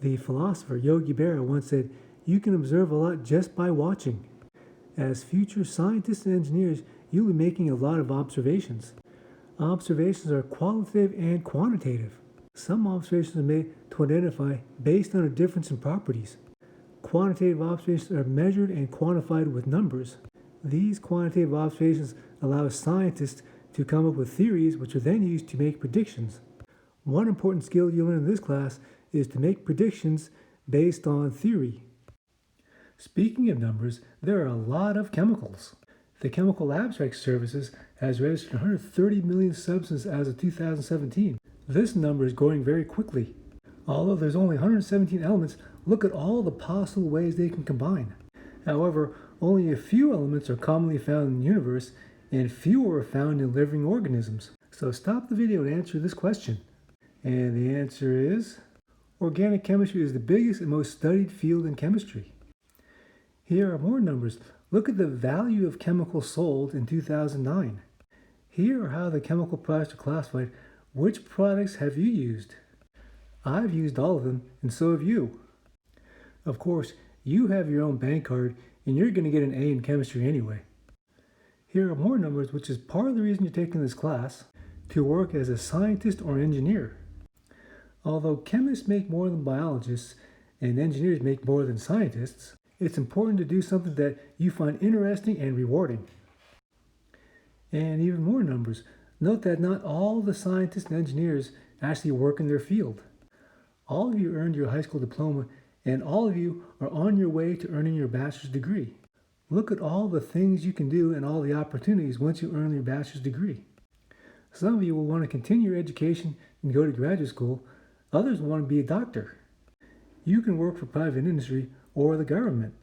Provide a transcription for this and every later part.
The philosopher Yogi Berra once said, "You can observe a lot just by watching." As future scientists and engineers, you'll be making a lot of observations. Observations are qualitative and quantitative. Some observations are made to identify based on a difference in properties. Quantitative observations are measured and quantified with numbers. These quantitative observations allow scientists to come up with theories which are then used to make predictions. One important skill you'll learn in this class is to make predictions based on theory. Speaking of numbers, there are a lot of chemicals. The Chemical Abstract Services has registered 130 million substances as of 2017. This number is growing very quickly. Although there's only 117 elements, look at all the possible ways they can combine. However, only a few elements are commonly found in the universe, and fewer are found in living organisms. So stop the video and answer this question. And the answer is, organic chemistry is the biggest and most studied field in chemistry. Here are more numbers. Look at the value of chemicals sold in 2009. Here are how the chemical products are classified. Which products have you used? I've used all of them, and so have you. Of course, you have your own bank card, and you're going to get an A in chemistry anyway. Here are more numbers, which is part of the reason you're taking this class, to work as a scientist or engineer. Although chemists make more than biologists, and engineers make more than scientists, it's important to do something that you find interesting and rewarding. And even more numbers. Note that not all the scientists and engineers actually work in their field. All of you earned your high school diploma, and all of you are on your way to earning your bachelor's degree. Look at all the things you can do and all the opportunities once you earn your bachelor's degree. Some of you will want to continue your education and go to graduate school. Others will want to be a doctor. You can work for private industry or the government.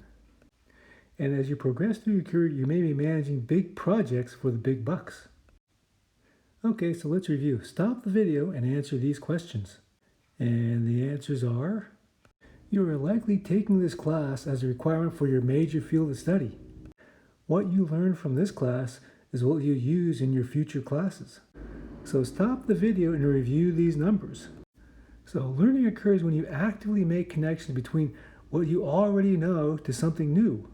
And as you progress through your career, you may be managing big projects for the big bucks. Okay, so let's review. Stop the video and answer these questions. And the answers are, you are likely taking this class as a requirement for your major field of study. What you learn from this class is what you use in your future classes. So stop the video and review these numbers. So learning occurs when you actively make connections between what you already know to something new.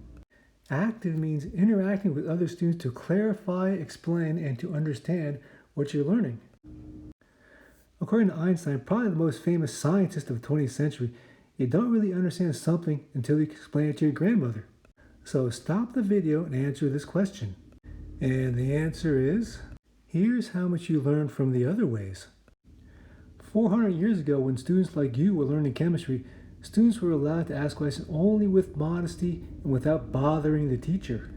Active means interacting with other students to clarify, explain, and to understand what you're learning. According to Einstein, probably the most famous scientist of the 20th century, you don't really understand something until you explain it to your grandmother. So stop the video and answer this question. And the answer is, here's how much you learned from the other ways. 400 years ago, when students like you were learning chemistry, students were allowed to ask questions only with modesty and without bothering the teacher.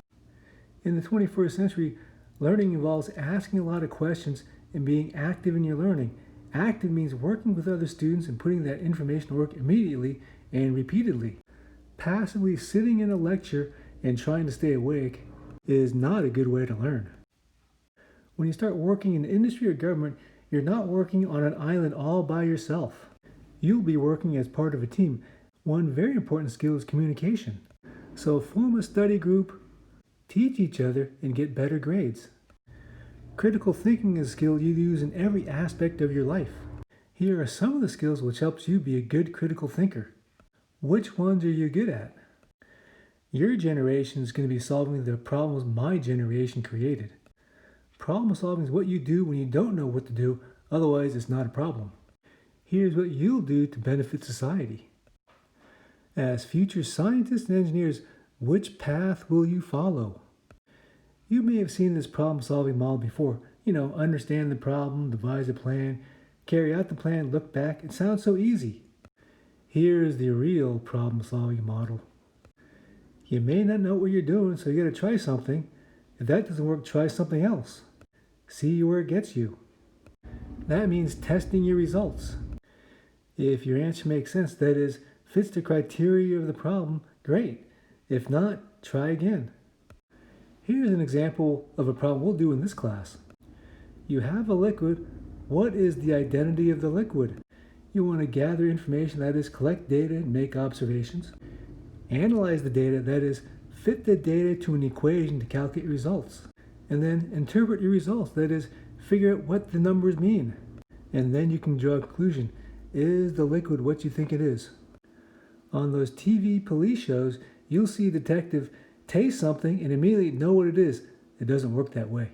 In the 21st century, learning involves asking a lot of questions and being active in your learning. Active means working with other students and putting that information to work immediately and repeatedly. Passively sitting in a lecture and trying to stay awake is not a good way to learn. When you start working in industry or government, you're not working on an island all by yourself. You'll be working as part of a team. One very important skill is communication. So form a study group, teach each other, and get better grades. Critical thinking is a skill you use in every aspect of your life. Here are some of the skills which helps you be a good critical thinker. Which ones are you good at? Your generation is going to be solving the problems my generation created. Problem solving is what you do when you don't know what to do, otherwise it's not a problem. Here's what you'll do to benefit society. As future scientists and engineers, which path will you follow? You may have seen this problem-solving model before. Understand the problem, devise a plan, carry out the plan, look back. It sounds so easy. Here's the real problem-solving model. You may not know what you're doing, so you got to try something. If that doesn't work, try something else. See where it gets you. That means testing your results. If your answer makes sense, that is, fits the criteria of the problem, great. If not, try again. Here's an example of a problem we'll do in this class. You have a liquid. What is the identity of the liquid? You want to gather information, that is, collect data and make observations. Analyze the data, that is, fit the data to an equation to calculate results. And then interpret your results, that is, figure out what the numbers mean. And then you can draw a conclusion. Is the liquid what you think it is? On those TV police shows, you'll see a detective taste something and immediately know what it is. It doesn't work that way.